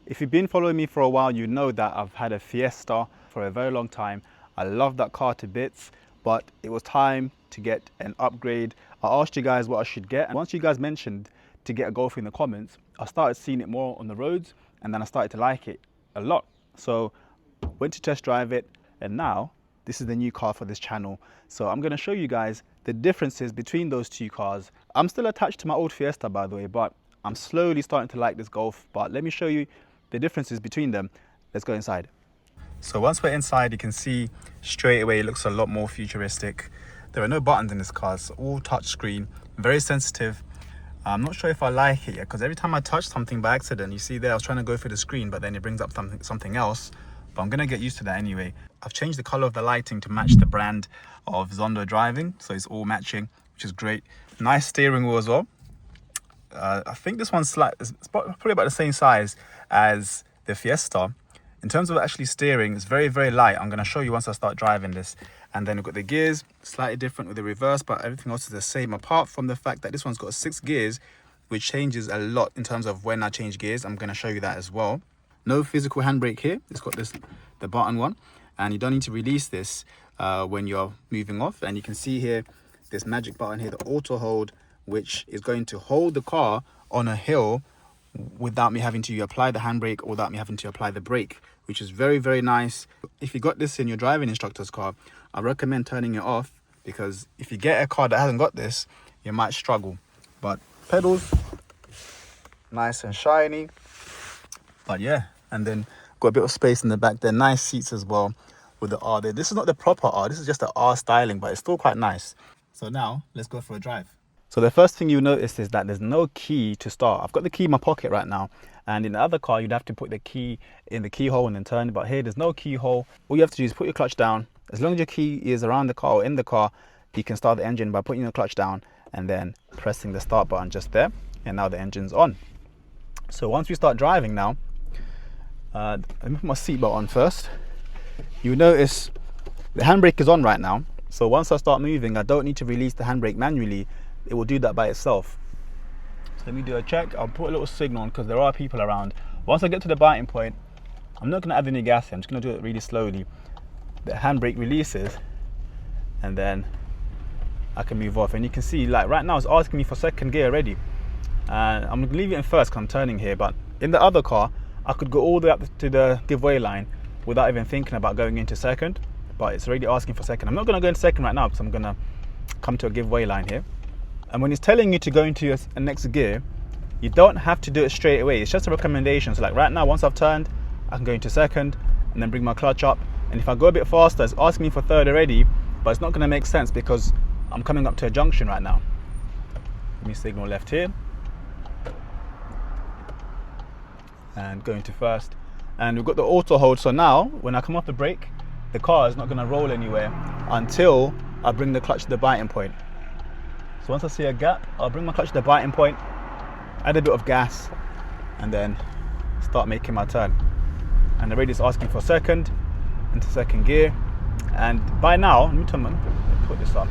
If you've been following me for a while, you know that I've had a Fiesta for a very long time. I love that car to bits, but it was time to get an upgrade. I asked you guys what I should get, and once you guys mentioned to get a Golf in the comments, I started seeing it more on the roads, and then I started to like it a lot. So went to test drive it, and now this is the new car for this channel. So I'm going to show you guys the differences between those two cars. I'm still attached to my old Fiesta, by the way, but I'm slowly starting to like this Golf. But let me show you the differences between them. Let's go inside. So once we're inside, you can see straight away it looks a lot more futuristic. There are no buttons in this car, it's all touch screen, very sensitive. I'm not sure if I like it yet, because every time I touch something by accident, you see there I was trying to go for the screen, but then it brings up something else. But I'm gonna get used to that anyway. I've changed the color of the lighting to match the brand of Zondo driving, so it's all matching, which is great. Nice steering wheel as well. I think this one's it's probably about the same size as the Fiesta. In terms of actually steering, it's very, very light. I'm going to show you once I start driving this. And then we've got the gears, slightly different with the reverse, but everything else is the same, apart from the fact that this one's got 6 gears, which changes a lot in terms of when I change gears. I'm going to show you that as well. No physical handbrake here. It's got the button one, and you don't need to release this when you're moving off. And you can see here this magic button here, the auto hold, which is going to hold the car on a hill without me having to apply the handbrake or without me having to apply the brake, which is very, very nice. If you got this in your driving instructor's car, I recommend turning it off, because if you get a car that hasn't got this, you might struggle. But pedals, nice and shiny. But yeah, and then got a bit of space in the back there. Nice seats as well with the R there. This is not the proper R, this is just the R styling, but it's still quite nice. So now let's go for a drive. So the first thing you notice is that there's no key to start. I've got the key in my pocket right now, and in the other car you'd have to put the key in the keyhole and then turn it, but here there's no keyhole. All you have to do is put your clutch down. As long as your key is around the car or in the car, you can start the engine by putting your clutch down and then pressing the start button just there, and now the engine's on. So once we start driving now, let me put my seatbelt on first. You notice the handbrake is on right now, so once I start moving, I don't need to release the handbrake manually. It will do that by itself. So let me do a check. I'll put a little signal on because there are people around. Once I get to the biting point, I'm not going to add any gas in. I'm just going to do it really slowly. The handbrake releases, and then I can move off. And you can see, like right now, it's asking me for second gear already. And I'm going to leave it in first because I'm turning here. But in the other car, I could go all the way up to the giveaway line without even thinking about going into second. But it's already asking for second. I'm not going to go into second right now because I'm going to come to a giveaway line here. And when it's telling you to go into a next gear, you don't have to do it straight away. It's just a recommendation. So like right now, once I've turned, I can go into second and then bring my clutch up. And if I go a bit faster, it's asking me for third already, but it's not going to make sense because I'm coming up to a junction right now. Let me signal left here and go into first. And we've got the auto hold. So now when I come off the brake, the car is not going to roll anywhere until I bring the clutch to the biting point. So once I see a gap, I'll bring my clutch to the biting point, add a bit of gas, and then start making my turn. And already it's asking for second, into second gear. And by now, let me put this on.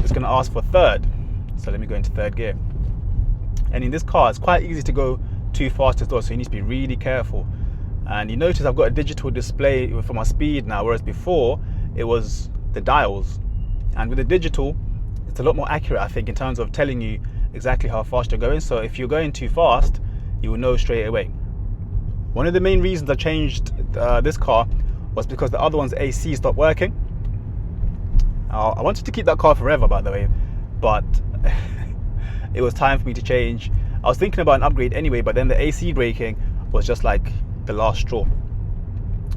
It's going to ask for third. So let me go into third gear. And in this car, it's quite easy to go too fast as well, so you need to be really careful. And you notice I've got a digital display for my speed now, whereas before it was the dials. And with the digital, it's a lot more accurate, I think, in terms of telling you exactly how fast you're going. So if you're going too fast, you will know straight away. One of the main reasons I changed this car was because the other one's AC stopped working. I wanted to keep that car forever, by the way, but it was time for me to change. I was thinking about an upgrade anyway, but then the AC braking was just like the last straw.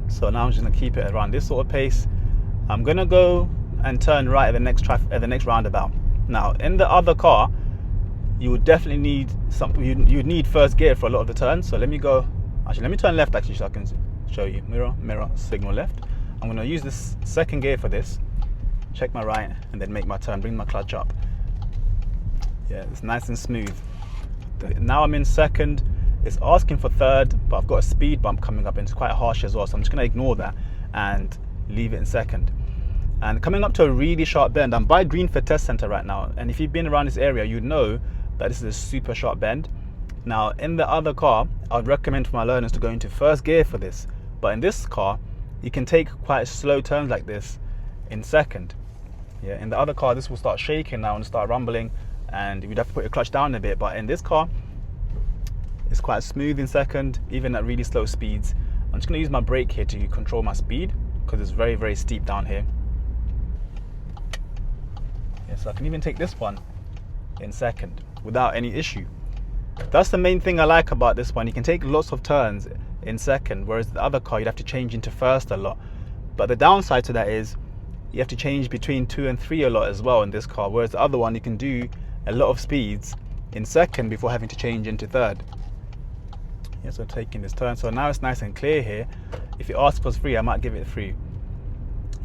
So now I'm just gonna keep it around this sort of pace. I'm gonna go and turn right at the next roundabout. Now in the other car, you would definitely need you'd need first gear for a lot of the turns. So let me turn left actually, so I can show you. Mirror, signal left. I'm going to use this second gear for this, check my right, and then make my turn, bring my clutch up. Yeah, it's nice and smooth. Now I'm in second. It's asking for third, but I've got a speed bump coming up and it's quite harsh as well, so I'm just going to ignore that and leave it in second. And coming up to a really sharp bend, I'm by Greenford Test Centre right now, and if you've been around this area, you'd know that this is a super sharp bend. Now in the other car, I would recommend for my learners to go into first gear for this, but in this car you can take quite slow turns like this in second. Yeah, in the other car this will start shaking now and start rumbling, and you'd have to put your clutch down a bit, but in this car it's quite smooth in second, even at really slow speeds. I'm just going to use my brake here to control my speed because it's very, very steep down here. Yeah, so I can even take this one in second without any issue. That's the main thing I like about this one. You can take lots of turns in second, whereas the other car you'd have to change into first a lot. But the downside to that is you have to change between 2 and 3 a lot as well in this car, whereas the other one you can do a lot of speeds in second before having to change into third. Yeah, so taking this turn, so now it's nice and clear here. If it asks for 3, I might give it 3.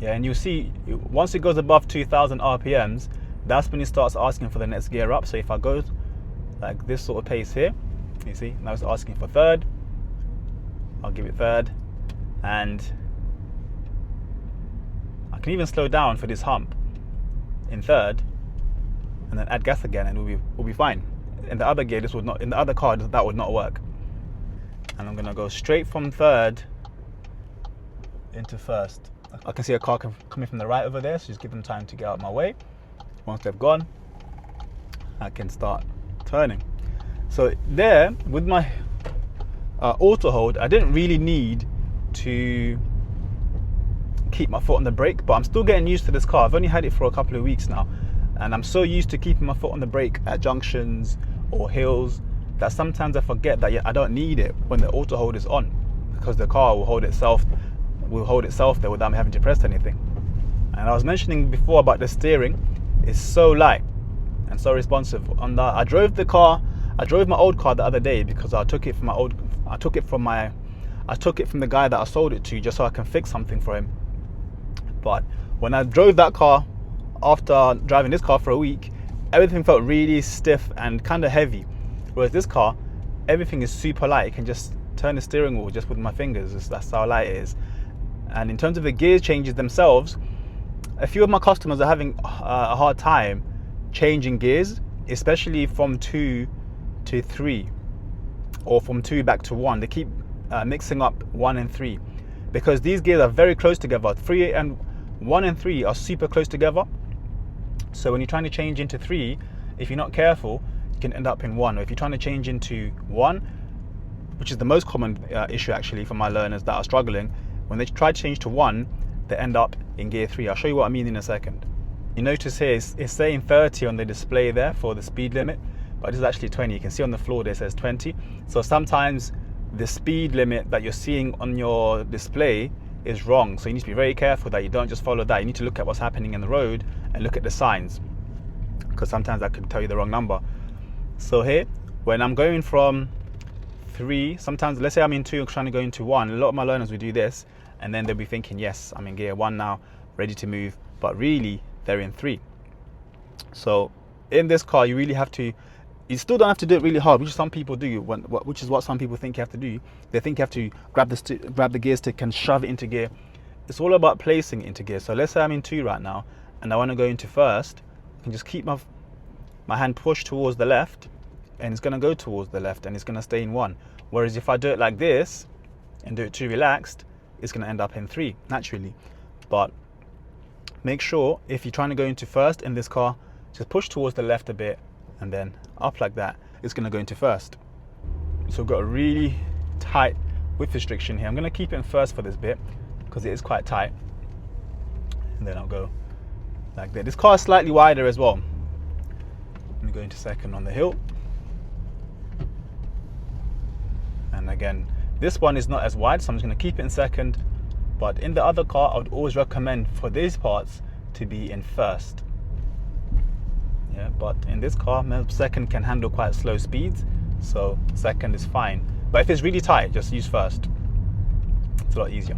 Yeah, and you'll see once it goes above 2000 RPMs, that's when it starts asking for the next gear up. So if I go like this sort of pace here, you see now it's asking for third. I'll give it third, and I can even slow down for this hump in third, and then add gas again, and we'll be fine. In the other gear, this would not. In the other car, that would not work. And I'm gonna go straight from third into first. I can see a car coming from the right over there, so just give them time to get out of my way. Once they've gone, I can start turning. So there, with my auto hold, I didn't really need to keep my foot on the brake, but I'm still getting used to this car. I've only had it for a couple of weeks now, and I'm so used to keeping my foot on the brake at junctions or hills that sometimes I forget that I don't need it when the auto hold is on, because the car will hold itself there without me having to press anything. And I was mentioning before about the steering. It's so light and so responsive. I drove my old car the other day because I took it from the guy that I sold it to, just so I can fix something for him. But when I drove that car after driving this car for a week, everything felt really stiff and kind of heavy. Whereas this car, everything is super light. I can just turn the steering wheel just with my fingers. That's how light it is. And in terms of the gear changes themselves, a few of my customers are having a hard time changing gears, especially from 2 to 3 or from 2 back to 1. They keep mixing up 1 and 3 because these gears are very close together. 1 and 3 are super close together. So when you're trying to change into 3, if you're not careful, you can end up in 1. Or if you're trying to change into 1, which is the most common issue actually for my learners that are struggling, when they try to change to 1, they end up in gear 3. I'll show you what I mean in a second. You notice here it's saying 30 on the display there for the speed limit, but this is actually 20. You can see on the floor there it says 20. So sometimes the speed limit that you're seeing on your display is wrong. So you need to be very careful that you don't just follow that. You need to look at what's happening in the road and look at the signs, because sometimes that could tell you the wrong number. So here, when I'm going from 3, sometimes let's say I'm in 2 and trying to go into 1, a lot of my learners will do this, and then they'll be thinking, yes, I'm in gear 1 now, ready to move, but really they're in 3. So in this car, you really have to, you still don't have to do it really hard, which some people do, which is what some people think you have to do. They think you have to grab the gear stick and shove it into gear. It's all about placing it into gear. So let's say I'm in 2 right now, and I want to go into first. I can just keep my hand pushed towards the left, and it's going to go towards the left, and it's going to stay in 1. Whereas if I do it like this and do it too relaxed, it's going to end up in 3 naturally. But make sure if you're trying to go into first in this car, just push towards the left a bit and then up like that. It's going to go into first. So we've got a really tight width restriction here. I'm going to keep it in first for this bit because it is quite tight, and then I'll go like that. This car is slightly wider as well. Let me go into second on the hill, and again this one is not as wide, so I'm just going to keep it in second. But in the other car, I would always recommend for these parts to be in first. Yeah, but in this car, second can handle quite slow speeds, so second is fine. But if it's really tight, just use first. It's a lot easier.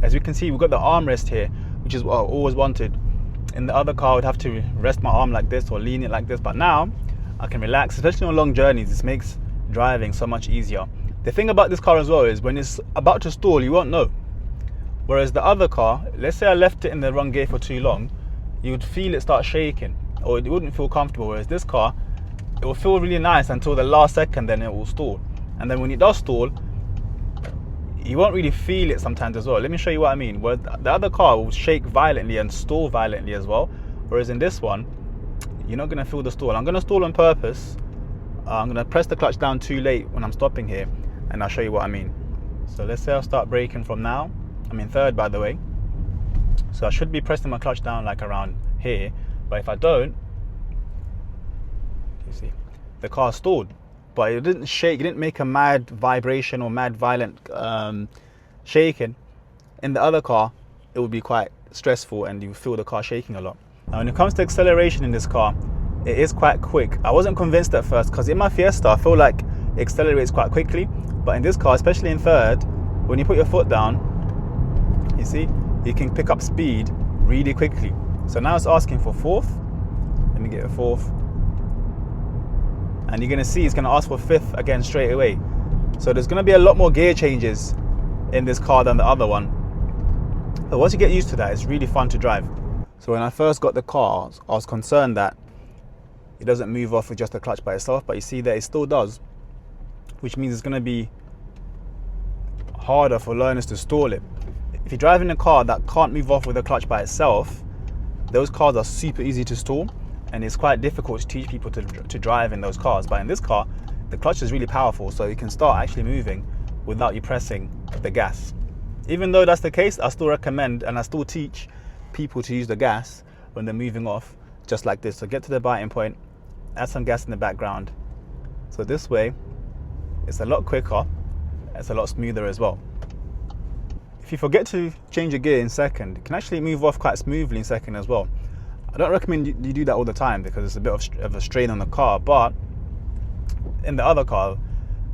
As you can see, we've got the armrest here, which is what I always wanted. In the other car, I would have to rest my arm like this or lean it like this, but now I can relax, especially on long journeys. This makes driving so much easier. The thing about this car as well is when it's about to stall, you won't know. Whereas the other car, let's say I left it in the wrong gear for too long, you would feel it start shaking, or it wouldn't feel comfortable. Whereas this car, it will feel really nice until the last second, then it will stall. And then when it does stall, you won't really feel it sometimes as well. Let me show you what I mean. Where the other car will shake violently and stall violently as well, whereas in this one, you're not going to feel the stall. I'm going to stall on purpose. I'm going to press the clutch down too late when I'm stopping here, and I'll show you what I mean. So let's say I'll start braking from now. I'm in third, by the way. So I should be pressing my clutch down like around here, but if I don't, you see, the car stalled. But it didn't shake, it didn't make a mad vibration or mad violent shaking. In the other car, it would be quite stressful and you feel the car shaking a lot. Now when it comes to acceleration in this car, it is quite quick. I wasn't convinced at first because in my Fiesta, I feel like it accelerates quite quickly. But in this car, especially in third, when you put your foot down, you see, you can pick up speed really quickly. So now it's asking for fourth. Let me get a fourth. And you're going to see it's going to ask for fifth again straight away. So there's going to be a lot more gear changes in this car than the other one. But once you get used to that, it's really fun to drive. So when I first got the car, I was concerned that it doesn't move off with just the clutch by itself, but you see that it still does, which means it's going to be harder for learners to stall it. If you're driving a car that can't move off with the clutch by itself, those cars are super easy to stall. And it's quite difficult to teach people to drive in those cars. But in this car, the clutch is really powerful, so you can start actually moving without you pressing the gas. Even though that's the case, I still recommend and I still teach people to use the gas when they're moving off, just like this. So get to the biting point, add some gas in the background. So this way, it's a lot quicker, it's a lot smoother as well. If you forget to change your gear in second, you can actually move off quite smoothly in second as well. I don't recommend you do that all the time because it's a bit of a strain on the car, but in the other car,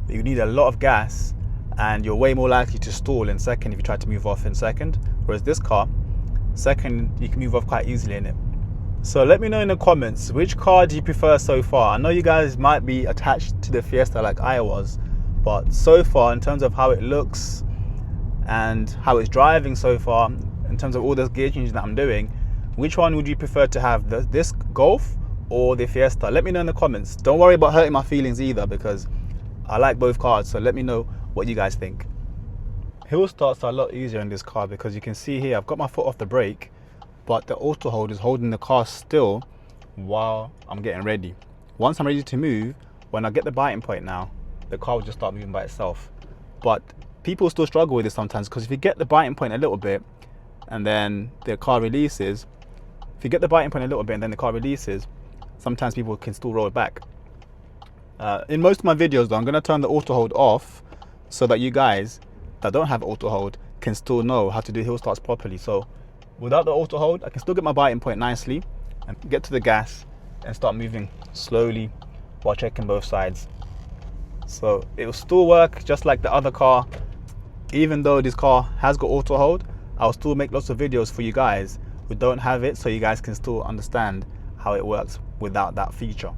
you need a lot of gas and you're way more likely to stall in second if you try to move off in second. Whereas this car, second, you can move off quite easily in it. So let me know in the comments, which car do you prefer so far? I know you guys might be attached to the Fiesta like I was, but so far in terms of how it looks and how it's driving so far, in terms of all those gear changes that I'm doing, which one would you prefer to have, this Golf or the Fiesta? Let me know in the comments. Don't worry about hurting my feelings either because I like both cars, so let me know what you guys think. Hill starts are a lot easier in this car because you can see here I've got my foot off the brake, but the auto hold is holding the car still while I'm getting ready. Once I'm ready to move, when I get the biting point now, the car will just start moving by itself. But people still struggle with this sometimes because if you get the biting point a little bit and then the car releases, sometimes people can still roll it back. In most of my videos though, I'm going to turn the auto hold off so that you guys that don't have auto hold can still know how to do hill starts properly. So without the auto hold, I can still get my biting point nicely and get to the gas and start moving slowly while checking both sides. So it will still work just like the other car. Even though this car has got auto hold, I'll still make lots of videos for you guys who don't have it, so you guys can still understand how it works without that feature.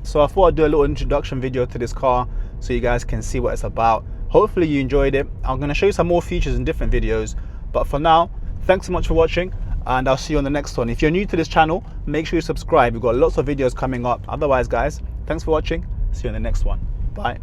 So I thought I'd do a little introduction video to this car so you guys can see what it's about. Hopefully you enjoyed it. I'm going to show you some more features in different videos, but for now, thanks so much for watching and I'll see you on the next one. If you're new to this channel, make sure you subscribe. We've got lots of videos coming up. Otherwise guys, thanks for watching. See you in the next one. Bye.